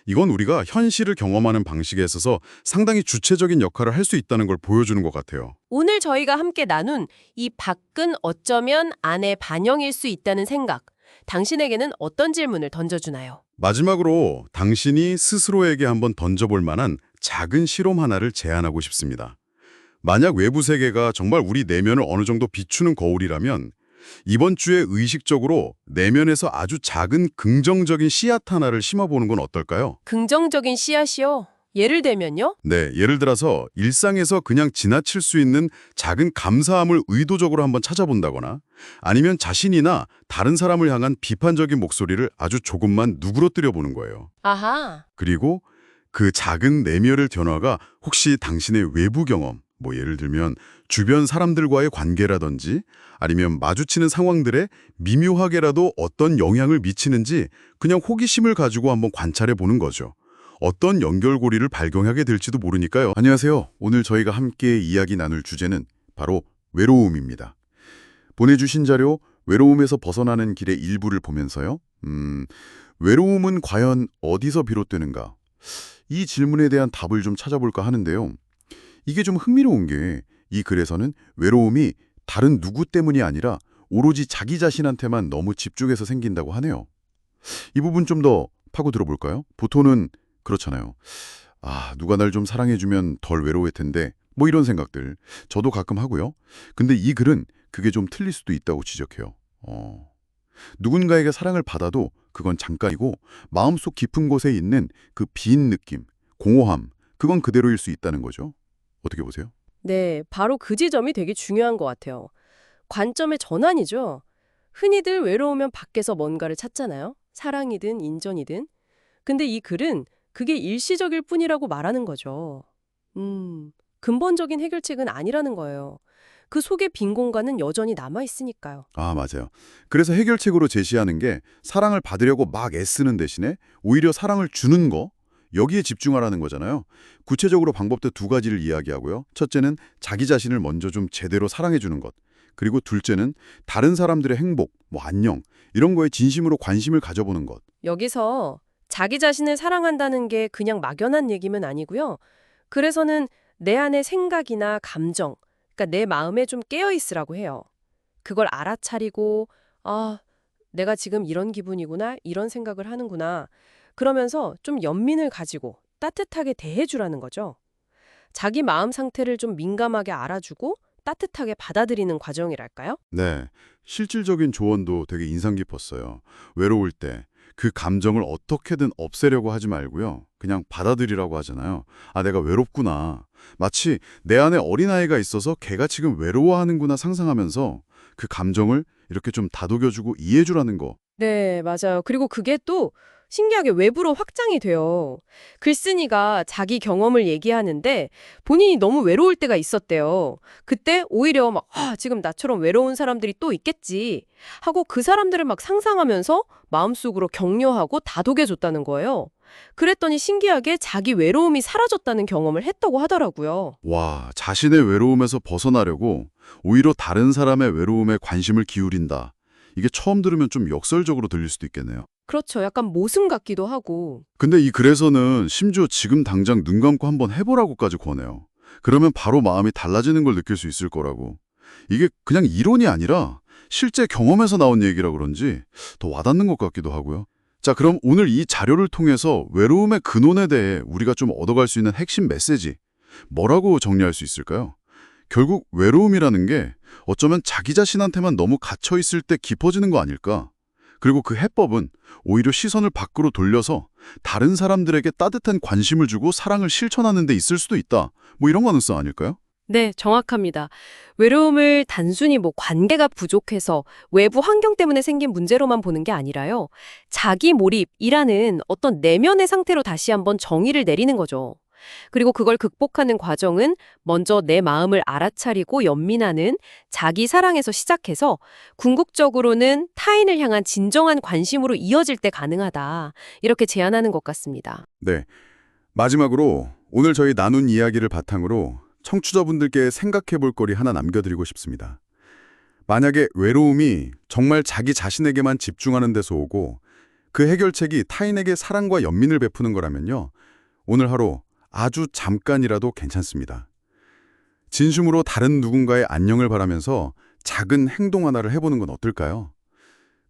이건 우리가 현실을 경험하는 방식에 있어서 상당히 주체적인 역할을 할 수 있다는 걸 보여주는 것 같아요. 오늘 저희가 함께 나눈 이 밖은 어쩌면 안의 반영일 수 있다는 생각, 당신에게는 어떤 질문을 던져주나요? 마지막으로 당신이 스스로에게 한번 던져볼 만한 작은 실험 하나를 제안하고 싶습니다. 만약 외부 세계가 정말 우리 내면을 어느 정도 비추는 거울이라면 이번 주에 의식적으로 내면에서 아주 작은 긍정적인 씨앗 하나를 심어보는 건 어떨까요? 긍정적인 씨앗이요? 예를 들면요? 네, 예를 들어서 일상에서 그냥 지나칠 수 있는 작은 감사함을 의도적으로 한번 찾아본다거나 아니면 자신이나 다른 사람을 향한 비판적인 목소리를 아주 조금만 누그러뜨려 보는 거예요. 아하. 그리고 그 작은 내면의 변화가 혹시 당신의 외부 경험, 예를 들면 주변 사람들과의 관계라든지 아니면 마주치는 상황들에 미묘하게라도 어떤 영향을 미치는지 그냥 호기심을 가지고 한번 관찰해 보는 거죠. 어떤 연결고리를 발견하게 될지도 모르니까요. 안녕하세요. 오늘 저희가 함께 이야기 나눌 주제는 바로 외로움입니다. 보내주신 자료 외로움에서 벗어나는 길의 일부를 보면서요. 외로움은 과연 어디서 비롯되는가? 이 질문에 대한 답을 좀 찾아볼까 하는데요. 이게 좀 흥미로운 게 이 글에서는 외로움이 다른 누구 때문이 아니라 오로지 자기 자신한테만 너무 집중해서 생긴다고 하네요. 이 부분 좀 더 파고 들어볼까요? 보통은 그렇잖아요. 아, 누가 날 좀 사랑해주면 덜 외로울 텐데 이런 생각들 저도 가끔 하고요. 근데 이 글은 그게 좀 틀릴 수도 있다고 지적해요. 누군가에게 사랑을 받아도 그건 잠깐이고 마음속 깊은 곳에 있는 그 빈 느낌, 공허함, 그건 그대로일 수 있다는 거죠. 어떻게 보세요? 네, 바로 그 지점이 되게 중요한 것 같아요. 관점의 전환이죠. 흔히들 외로우면 밖에서 뭔가를 찾잖아요. 사랑이든 인전이든. 근데 이 글은 그게 일시적일 뿐이라고 말하는 거죠. 근본적인 해결책은 아니라는 거예요. 그 속에 빈 공간은 여전히 남아있으니까요. 아, 맞아요. 그래서 해결책으로 제시하는 게 사랑을 받으려고 막 애쓰는 대신에 오히려 사랑을 주는 거, 여기에 집중하라는 거잖아요. 구체적으로 방법도 두 가지를 이야기하고요. 첫째는 자기 자신을 먼저 좀 제대로 사랑해 주는 것. 그리고 둘째는 다른 사람들의 행복, 안녕, 이런 거에 진심으로 관심을 가져보는 것. 여기서 자기 자신을 사랑한다는 게 그냥 막연한 얘기는 아니고요. 그래서는 내 안의 생각이나 감정, 그러니까 내 마음에 좀 깨어있으라고 해요. 그걸 알아차리고 아, 내가 지금 이런 기분이구나, 이런 생각을 하는구나. 그러면서 좀 연민을 가지고 따뜻하게 대해주라는 거죠. 자기 마음 상태를 좀 민감하게 알아주고 따뜻하게 받아들이는 과정이랄까요? 네, 실질적인 조언도 되게 인상 깊었어요. 외로울 때 그 감정을 어떻게든 없애려고 하지 말고요. 그냥 받아들이라고 하잖아요. 아, 내가 외롭구나. 마치 내 안에 어린아이가 있어서 걔가 지금 외로워하는구나 상상하면서 그 감정을 이렇게 좀 다독여주고 이해해주라는 거. 네, 맞아요. 그리고 그게 또 신기하게 외부로 확장이 돼요. 글쓴이가 자기 경험을 얘기하는데 본인이 너무 외로울 때가 있었대요. 그때 오히려 막 지금 나처럼 외로운 사람들이 또 있겠지 하고 그 사람들을 막 상상하면서 마음속으로 격려하고 다독여줬다는 거예요. 그랬더니 신기하게 자기 외로움이 사라졌다는 경험을 했다고 하더라고요. 와, 자신의 외로움에서 벗어나려고 오히려 다른 사람의 외로움에 관심을 기울인다. 이게 처음 들으면 좀 역설적으로 들릴 수도 있겠네요. 그렇죠. 약간 모순 같기도 하고. 근데 이 글에서는 심지어 지금 당장 눈 감고 한번 해보라고까지 권해요. 그러면 바로 마음이 달라지는 걸 느낄 수 있을 거라고. 이게 그냥 이론이 아니라 실제 경험에서 나온 얘기라 그런지 더 와닿는 것 같기도 하고요. 자, 그럼 오늘 이 자료를 통해서 외로움의 근원에 대해 우리가 좀 얻어갈 수 있는 핵심 메시지, 뭐라고 정리할 수 있을까요? 결국 외로움이라는 게 어쩌면 자기 자신한테만 너무 갇혀 있을 때 깊어지는 거 아닐까? 그리고 그 해법은 오히려 시선을 밖으로 돌려서 다른 사람들에게 따뜻한 관심을 주고 사랑을 실천하는 데 있을 수도 있다. 뭐 이런 가능성 아닐까요? 네, 정확합니다. 외로움을 단순히 관계가 부족해서 외부 환경 때문에 생긴 문제로만 보는 게 아니라요. 자기 몰입이라는 어떤 내면의 상태로 다시 한번 정의를 내리는 거죠. 그리고 그걸 극복하는 과정은 먼저 내 마음을 알아차리고 연민하는 자기 사랑에서 시작해서 궁극적으로는 타인을 향한 진정한 관심으로 이어질 때 가능하다. 이렇게 제안하는 것 같습니다. 네. 마지막으로 오늘 저희 나눈 이야기를 바탕으로 청취자분들께 생각해 볼 거리 하나 남겨드리고 싶습니다. 만약에 외로움이 정말 자기 자신에게만 집중하는 데서 오고 그 해결책이 타인에게 사랑과 연민을 베푸는 거라면요. 오늘 하루 아주 잠깐이라도 괜찮습니다. 진심으로 다른 누군가의 안녕을 바라면서 작은 행동 하나를 해보는 건 어떨까요?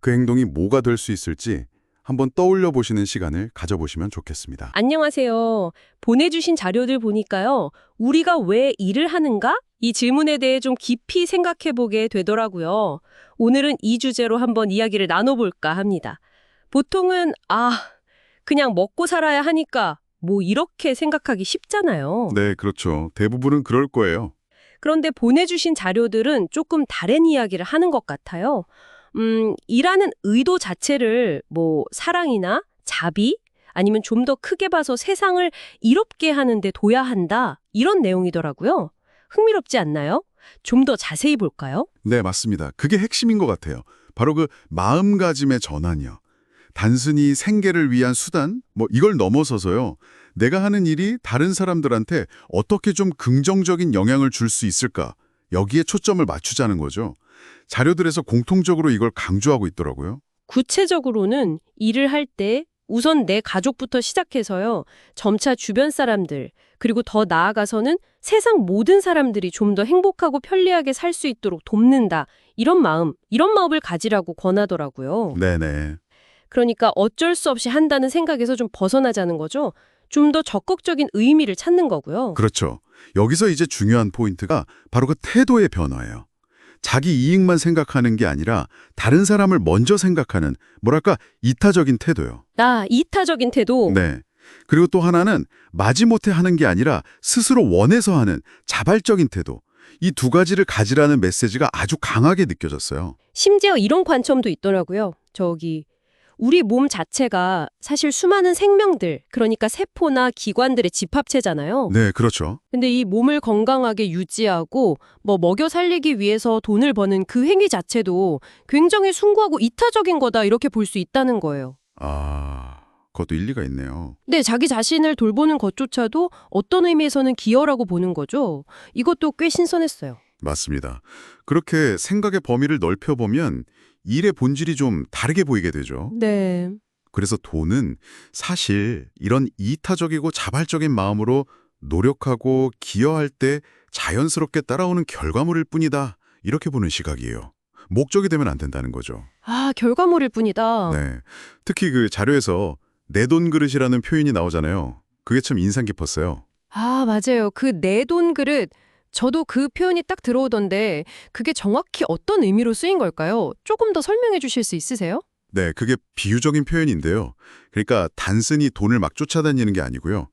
그 행동이 뭐가 될 수 있을지 한번 떠올려 보시는 시간을 가져보시면 좋겠습니다. 안녕하세요. 보내주신 자료들 보니까요. 우리가 왜 일을 하는가? 이 질문에 대해 좀 깊이 생각해보게 되더라고요. 오늘은 이 주제로 한번 이야기를 나눠볼까 합니다. 보통은 그냥 먹고 살아야 하니까 이렇게 생각하기 쉽잖아요. 네, 그렇죠. 대부분은 그럴 거예요. 그런데 보내주신 자료들은 조금 다른 이야기를 하는 것 같아요. 일하는 의도 자체를 사랑이나 자비 아니면 좀 더 크게 봐서 세상을 이롭게 하는데 둬야 한다. 이런 내용이더라고요. 흥미롭지 않나요? 좀 더 자세히 볼까요? 네, 맞습니다. 그게 핵심인 것 같아요. 바로 그 마음가짐의 전환이요. 단순히 생계를 위한 수단? 이걸 넘어서서요. 내가 하는 일이 다른 사람들한테 어떻게 좀 긍정적인 영향을 줄 수 있을까? 여기에 초점을 맞추자는 거죠. 자료들에서 공통적으로 이걸 강조하고 있더라고요. 구체적으로는 일을 할 때 우선 내 가족부터 시작해서요. 점차 주변 사람들, 그리고 더 나아가서는 세상 모든 사람들이 좀 더 행복하고 편리하게 살 수 있도록 돕는다. 이런 마음을 가지라고 권하더라고요. 네네. 그러니까 어쩔 수 없이 한다는 생각에서 좀 벗어나자는 거죠. 좀 더 적극적인 의미를 찾는 거고요. 그렇죠. 여기서 이제 중요한 포인트가 바로 그 태도의 변화예요. 자기 이익만 생각하는 게 아니라 다른 사람을 먼저 생각하는 이타적인 태도요. 이타적인 태도. 네. 그리고 또 하나는 마지못해 하는 게 아니라 스스로 원해서 하는 자발적인 태도. 이 두 가지를 가지라는 메시지가 아주 강하게 느껴졌어요. 심지어 이런 관점도 있더라고요. 우리 몸 자체가 사실 수많은 생명들, 그러니까 세포나 기관들의 집합체잖아요. 네, 그렇죠. 근데 이 몸을 건강하게 유지하고 먹여 살리기 위해서 돈을 버는 그 행위 자체도 굉장히 숭고하고 이타적인 거다 이렇게 볼 수 있다는 거예요. 그것도 일리가 있네요. 네, 자기 자신을 돌보는 것조차도 어떤 의미에서는 기여라고 보는 거죠. 이것도 꽤 신선했어요. 맞습니다. 그렇게 생각의 범위를 넓혀보면 일의 본질이 좀 다르게 보이게 되죠. 네. 그래서 돈은 사실 이런 이타적이고 자발적인 마음으로 노력하고 기여할 때 자연스럽게 따라오는 결과물일 뿐이다. 이렇게 보는 시각이에요. 목적이 되면 안 된다는 거죠. 결과물일 뿐이다. 네. 특히 그 자료에서 내 돈 그릇이라는 표현이 나오잖아요. 그게 참 인상 깊었어요. 맞아요. 그 내 돈 그릇. 저도 그 표현이 딱 들어오던데 그게 정확히 어떤 의미로 쓰인 걸까요? 조금 더 설명해 주실 수 있으세요? 네, 그게 비유적인 표현인데요. 그러니까 단순히 돈을 막 쫓아다니는 게 아니고요.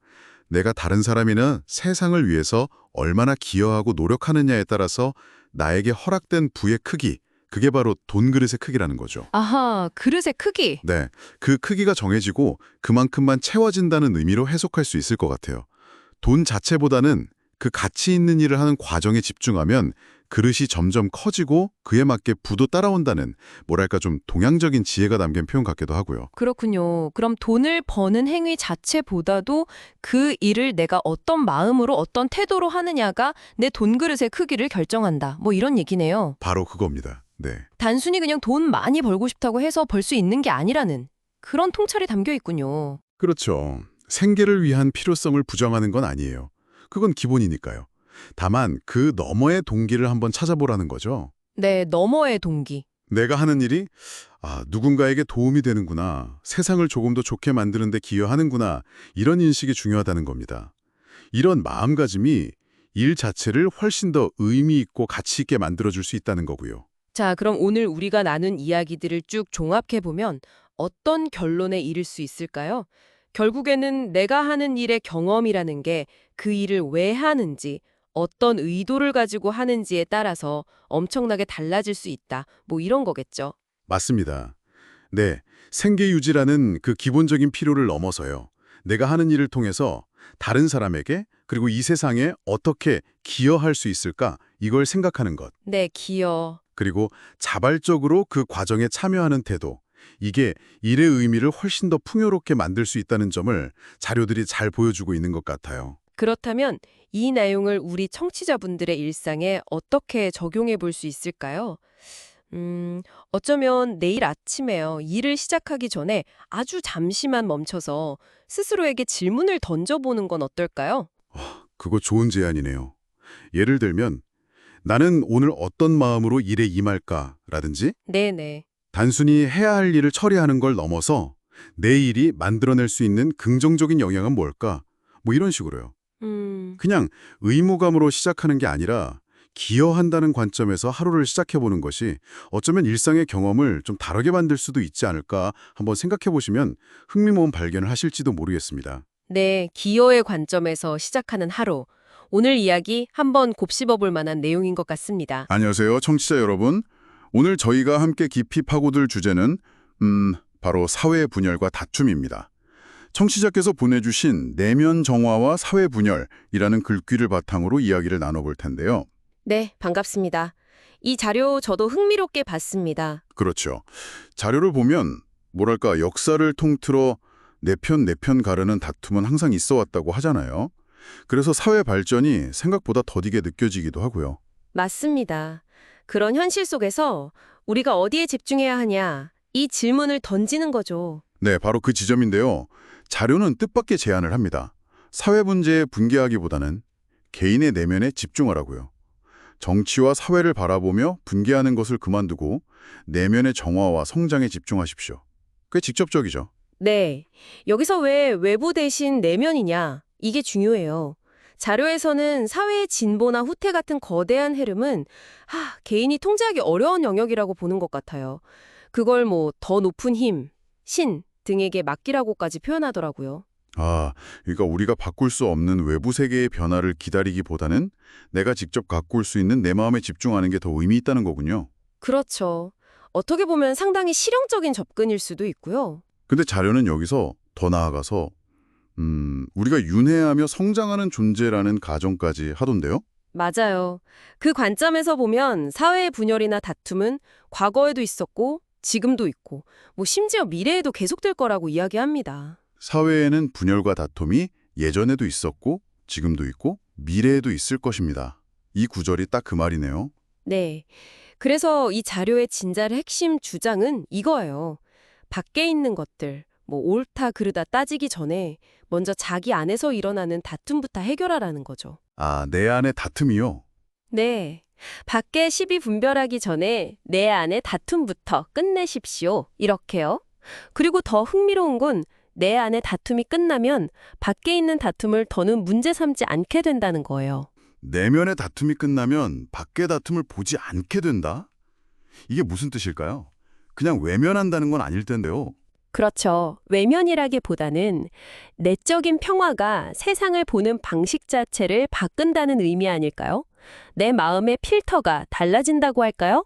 내가 다른 사람이나 세상을 위해서 얼마나 기여하고 노력하느냐에 따라서 나에게 허락된 부의 크기, 그게 바로 돈 그릇의 크기라는 거죠. 그릇의 크기. 네, 그 크기가 정해지고 그만큼만 채워진다는 의미로 해석할 수 있을 것 같아요. 돈 자체보다는 그 가치 있는 일을 하는 과정에 집중하면 그릇이 점점 커지고 그에 맞게 부도 따라온다는 뭐랄까 좀 동양적인 지혜가 담긴 표현 같기도 하고요. 그렇군요. 그럼 돈을 버는 행위 자체보다도 그 일을 내가 어떤 마음으로 어떤 태도로 하느냐가 내 돈 그릇의 크기를 결정한다. 뭐 이런 얘기네요. 바로 그겁니다. 네. 단순히 그냥 돈 많이 벌고 싶다고 해서 벌 수 있는 게 아니라는 그런 통찰이 담겨 있군요. 그렇죠. 생계를 위한 필요성을 부정하는 건 아니에요. 그건 기본이니까요. 다만 그 너머의 동기를 한번 찾아보라는 거죠. 네, 너머의 동기. 내가 하는 일이 누군가에게 도움이 되는구나, 세상을 조금 더 좋게 만드는 데 기여하는구나, 이런 인식이 중요하다는 겁니다. 이런 마음가짐이 일 자체를 훨씬 더 의미 있고 가치 있게 만들어줄 수 있다는 거고요. 자, 그럼 오늘 우리가 나눈 이야기들을 쭉 종합해보면 어떤 결론에 이를 수 있을까요? 결국에는 내가 하는 일의 경험이라는 게 그 일을 왜 하는지, 어떤 의도를 가지고 하는지에 따라서 엄청나게 달라질 수 있다. 뭐 이런 거겠죠. 맞습니다. 네, 생계 유지라는 그 기본적인 필요를 넘어서요. 내가 하는 일을 통해서 다른 사람에게 그리고 이 세상에 어떻게 기여할 수 있을까 이걸 생각하는 것. 네, 기여. 그리고 자발적으로 그 과정에 참여하는 태도. 이게 일의 의미를 훨씬 더 풍요롭게 만들 수 있다는 점을 자료들이 잘 보여주고 있는 것 같아요. 그렇다면 이 내용을 우리 청취자분들의 일상에 어떻게 적용해 볼 수 있을까요? 어쩌면 내일 아침에요. 일을 시작하기 전에 아주 잠시만 멈춰서 스스로에게 질문을 던져보는 건 어떨까요? 그거 좋은 제안이네요. 예를 들면 나는 오늘 어떤 마음으로 일에 임할까라든지 네네. 단순히 해야 할 일을 처리하는 걸 넘어서 내 일이 만들어낼 수 있는 긍정적인 영향은 뭘까? 뭐 이런 식으로요. 그냥 의무감으로 시작하는 게 아니라 기여한다는 관점에서 하루를 시작해보는 것이 어쩌면 일상의 경험을 좀 다르게 만들 수도 있지 않을까 한번 생각해보시면 흥미로운 발견을 하실지도 모르겠습니다. 네, 기여의 관점에서 시작하는 하루. 오늘 이야기 한번 곱씹어 볼 만한 내용인 것 같습니다. 안녕하세요, 청취자 여러분. 오늘 저희가 함께 깊이 파고들 주제는 바로 사회 분열과 다툼입니다. 청취자께서 보내주신 내면 정화와 사회 분열이라는 글귀를 바탕으로 이야기를 나눠볼 텐데요. 네, 반갑습니다. 이 자료 저도 흥미롭게 봤습니다. 그렇죠. 자료를 보면 뭐랄까 역사를 통틀어 내 편 가르는 다툼은 항상 있어 왔다고 하잖아요. 그래서 사회 발전이 생각보다 더디게 느껴지기도 하고요. 맞습니다. 그런 현실 속에서 우리가 어디에 집중해야 하냐, 이 질문을 던지는 거죠. 네, 바로 그 지점인데요. 자료는 뜻밖의 제안을 합니다. 사회 문제에 분개하기보다는 개인의 내면에 집중하라고요. 정치와 사회를 바라보며 분개하는 것을 그만두고 내면의 정화와 성장에 집중하십시오. 꽤 직접적이죠. 네, 여기서 왜 외부 대신 내면이냐, 이게 중요해요. 자료에서는 사회의 진보나 후퇴 같은 거대한 흐름은 개인이 통제하기 어려운 영역이라고 보는 것 같아요. 그걸 뭐 더 높은 힘, 신 등에게 맡기라고까지 표현하더라고요. 그러니까 우리가 바꿀 수 없는 외부 세계의 변화를 기다리기보다는 내가 직접 가꿀 수 있는 내 마음에 집중하는 게 더 의미 있다는 거군요. 그렇죠. 어떻게 보면 상당히 실용적인 접근일 수도 있고요. 근데 자료는 여기서 더 나아가서 우리가 윤회하며 성장하는 존재라는 가정까지 하던데요? 맞아요. 그 관점에서 보면 사회의 분열이나 다툼은 과거에도 있었고 지금도 있고 뭐 심지어 미래에도 계속될 거라고 이야기합니다. 사회에는 분열과 다툼이 예전에도 있었고 지금도 있고 미래에도 있을 것입니다. 이 구절이 딱 그 말이네요. 네. 그래서 이 자료의 진짜의 핵심 주장은 이거예요. 밖에 있는 것들, 뭐 옳다 그르다 따지기 전에 먼저 자기 안에서 일어나는 다툼부터 해결하라는 거죠. 내 안의 다툼이요? 네. 밖에 시비 분별하기 전에 내 안의 다툼부터 끝내십시오. 이렇게요. 그리고 더 흥미로운 건 내 안의 다툼이 끝나면 밖에 있는 다툼을 더는 문제 삼지 않게 된다는 거예요. 내면의 다툼이 끝나면 밖의 다툼을 보지 않게 된다? 이게 무슨 뜻일까요? 그냥 외면한다는 건 아닐 텐데요. 그렇죠. 외면이라기보다는 내적인 평화가 세상을 보는 방식 자체를 바꾼다는 의미 아닐까요? 내 마음의 필터가 달라진다고 할까요?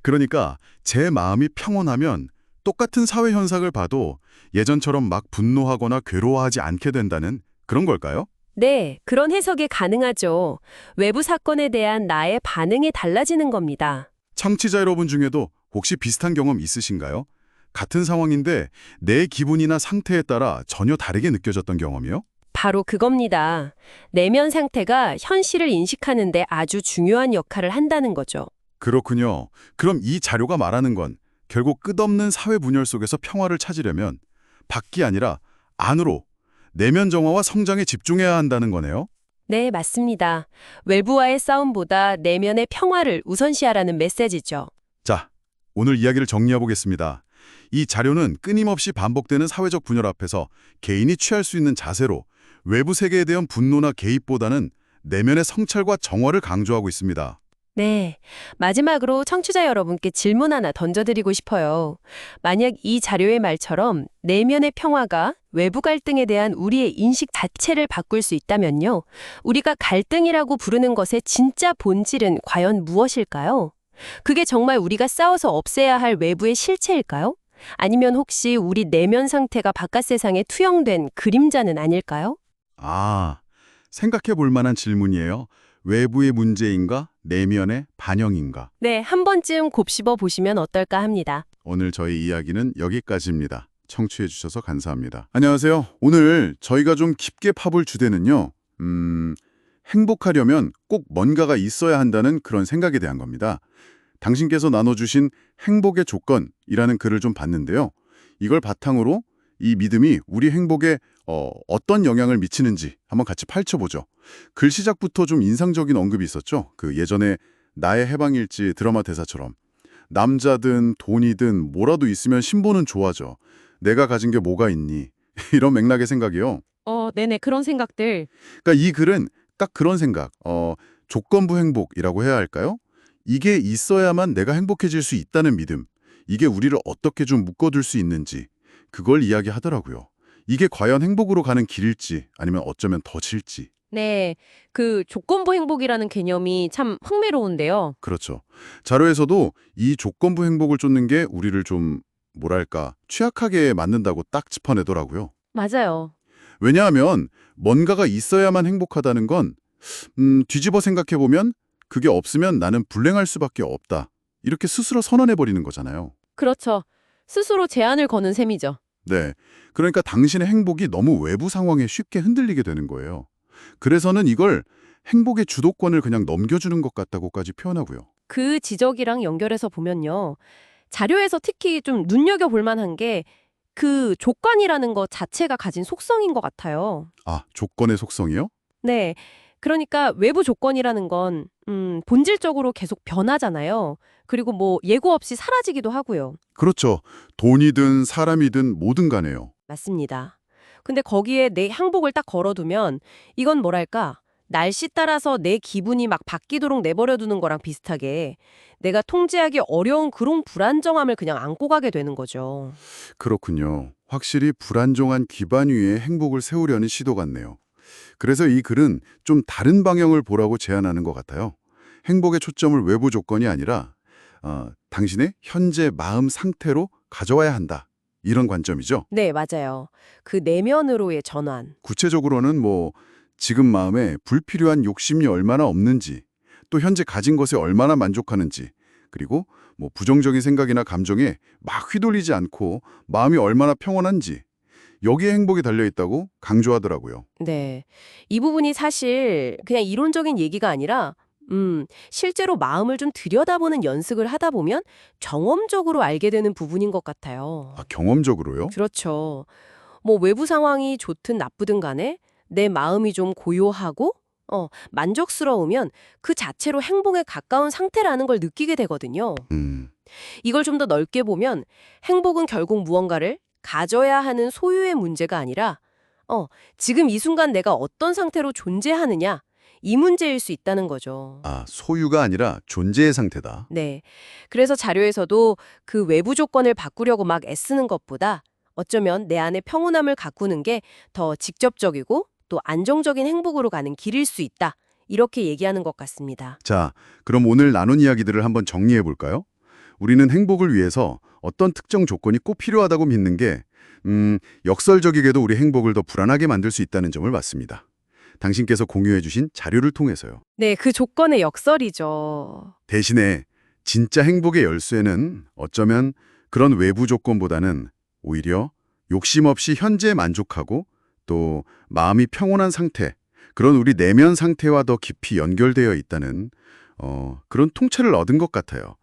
그러니까 제 마음이 평온하면 똑같은 사회 현상을 봐도 예전처럼 막 분노하거나 괴로워하지 않게 된다는 그런 걸까요? 네, 그런 해석이 가능하죠. 외부 사건에 대한 나의 반응이 달라지는 겁니다. 청취자 여러분 중에도 혹시 비슷한 경험 있으신가요? 같은 상황인데 내 기분이나 상태에 따라 전혀 다르게 느껴졌던 경험이요? 바로 그겁니다. 내면 상태가 현실을 인식하는 데 아주 중요한 역할을 한다는 거죠. 그렇군요. 그럼 이 자료가 말하는 건 결국 끝없는 사회 분열 속에서 평화를 찾으려면 밖이 아니라 안으로 내면 정화와 성장에 집중해야 한다는 거네요. 네, 맞습니다. 외부와의 싸움보다 내면의 평화를 우선시하라는 메시지죠. 자, 오늘 이야기를 정리해 보겠습니다. 이 자료는 끊임없이 반복되는 사회적 분열 앞에서 개인이 취할 수 있는 자세로 외부 세계에 대한 분노나 개입보다는 내면의 성찰과 정화를 강조하고 있습니다. 네. 마지막으로 청취자 여러분께 질문 하나 던져드리고 싶어요. 만약 이 자료의 말처럼 내면의 평화가 외부 갈등에 대한 우리의 인식 자체를 바꿀 수 있다면요. 우리가 갈등이라고 부르는 것의 진짜 본질은 과연 무엇일까요? 그게 정말 우리가 싸워서 없애야 할 외부의 실체일까요? 아니면 혹시 우리 내면 상태가 바깥 세상에 투영된 그림자는 아닐까요? 아, 생각해 볼 만한 질문이에요. 외부의 문제인가? 내면의 반영인가? 네, 한 번쯤 곱씹어 보시면 어떨까 합니다. 오늘 저희 이야기는 여기까지입니다. 청취해 주셔서 감사합니다. 안녕하세요. 오늘 저희가 좀 깊게 파볼 주제는요. 행복하려면 꼭 뭔가가 있어야 한다는 그런 생각에 대한 겁니다. 당신께서 나눠주신 행복의 조건이라는 글을 좀 봤는데요. 이걸 바탕으로 이 믿음이 우리 행복에 어떤 영향을 미치는지 한번 같이 파헤쳐보죠. 글 시작부터 좀 인상적인 언급이 있었죠. 그 예전에 나의 해방일지 드라마 대사처럼 남자든 돈이든 뭐라도 있으면 신보는 좋아져. 내가 가진 게 뭐가 있니? 이런 맥락의 생각이요. 네네, 그런 생각들. 그러니까 이 글은 딱 그런 생각, 조건부 행복이라고 해야 할까요? 이게 있어야만 내가 행복해질 수 있다는 믿음, 이게 우리를 어떻게 좀 묶어둘 수 있는지 그걸 이야기하더라고요. 이게 과연 행복으로 가는 길일지 아니면 어쩌면 더 질지. 네, 그 조건부 행복이라는 개념이 참 흥미로운데요. 그렇죠. 자료에서도 이 조건부 행복을 쫓는 게 우리를 좀 뭐랄까 취약하게 만든다고 딱 짚어내더라고요. 맞아요. 왜냐하면 뭔가가 있어야만 행복하다는 건 뒤집어 생각해보면 그게 없으면 나는 불행할 수밖에 없다. 이렇게 스스로 선언해버리는 거잖아요. 그렇죠. 스스로 제한을 거는 셈이죠. 네. 그러니까 당신의 행복이 너무 외부 상황에 쉽게 흔들리게 되는 거예요. 그래서는 이걸 행복의 주도권을 그냥 넘겨주는 것 같다고까지 표현하고요. 그 지적이랑 연결해서 보면요. 자료에서 특히 좀 눈여겨볼 만한 게 그 조건이라는 것 자체가 가진 속성인 것 같아요. 아, 조건의 속성이요? 네. 그러니까 외부 조건이라는 건 본질적으로 계속 변하잖아요. 그리고 뭐 예고 없이 사라지기도 하고요. 그렇죠. 돈이든 사람이든 뭐든 간에요. 맞습니다. 근데 거기에 내 항복을 딱 걸어두면 이건 뭐랄까 날씨 따라서 내 기분이 막 바뀌도록 내버려두는 거랑 비슷하게 내가 통제하기 어려운 그런 불안정함을 그냥 안고 가게 되는 거죠. 그렇군요. 확실히 불안정한 기반 위에 행복을 세우려는 시도 같네요. 그래서 이 글은 좀 다른 방향을 보라고 제안하는 것 같아요. 행복의 초점을 외부 조건이 아니라 당신의 현재 마음 상태로 가져와야 한다. 이런 관점이죠. 네, 맞아요. 그 내면으로의 전환. 구체적으로는 뭐 지금 마음에 불필요한 욕심이 얼마나 없는지, 또 현재 가진 것에 얼마나 만족하는지, 그리고 뭐 부정적인 생각이나 감정에 막 휘둘리지 않고 마음이 얼마나 평온한지, 여기에 행복이 달려있다고 강조하더라고요. 네. 이 부분이 사실 그냥 이론적인 얘기가 아니라 실제로 마음을 좀 들여다보는 연습을 하다 보면 경험적으로 알게 되는 부분인 것 같아요. 아, 경험적으로요? 그렇죠. 뭐 외부 상황이 좋든 나쁘든 간에 내 마음이 좀 고요하고 만족스러우면 그 자체로 행복에 가까운 상태라는 걸 느끼게 되거든요. 이걸 좀 더 넓게 보면 행복은 결국 무언가를 가져야 하는 소유의 문제가 아니라 지금 이 순간 내가 어떤 상태로 존재하느냐 이 문제일 수 있다는 거죠. 아, 소유가 아니라 존재의 상태다. 네. 그래서 자료에서도 그 외부 조건을 바꾸려고 막 애쓰는 것보다 어쩌면 내 안의 평온함을 가꾸는 게 더 직접적이고 또 안정적인 행복으로 가는 길일 수 있다. 이렇게 얘기하는 것 같습니다. 자, 그럼 오늘 나눈 이야기들을 한번 정리해 볼까요? 우리는 행복을 위해서 어떤 특정 조건이 꼭 필요하다고 믿는 게 역설적이게도 우리 행복을 더 불안하게 만들 수 있다는 점을 봤습니다. 당신께서 공유해 주신 자료를 통해서요. 네, 그 조건의 역설이죠. 대신에 진짜 행복의 열쇠는 어쩌면 그런 외부 조건보다는 오히려 욕심 없이 현재에 만족하고 또 마음이 평온한 상태, 그런 우리 내면 상태와 더 깊이 연결되어 있다는 그런 통찰을 얻은 것 같아요.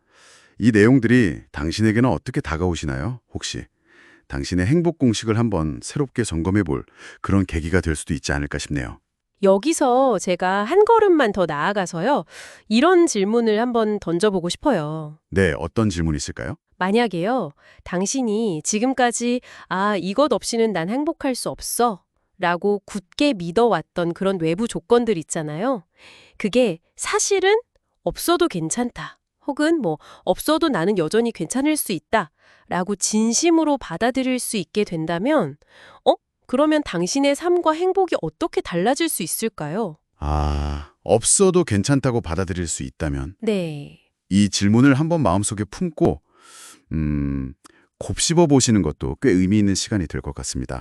이 내용들이 당신에게는 어떻게 다가오시나요? 혹시 당신의 행복 공식을 한번 새롭게 점검해 볼 그런 계기가 될 수도 있지 않을까 싶네요. 여기서 제가 한 걸음만 더 나아가서요. 이런 질문을 한번 던져보고 싶어요. 네, 어떤 질문이 있을까요? 만약에요, 당신이 지금까지 이것 없이는 난 행복할 수 없어 라고 굳게 믿어왔던 그런 외부 조건들 있잖아요. 그게 사실은 없어도 괜찮다. 혹은 없어도 나는 여전히 괜찮을 수 있다. 라고 진심으로 받아들일 수 있게 된다면, 그러면 당신의 삶과 행복이 어떻게 달라질 수 있을까요? 없어도 괜찮다고 받아들일 수 있다면 네. 이 질문을 한번 마음속에 품고 곱씹어 보시는 것도 꽤 의미 있는 시간이 될 것 같습니다.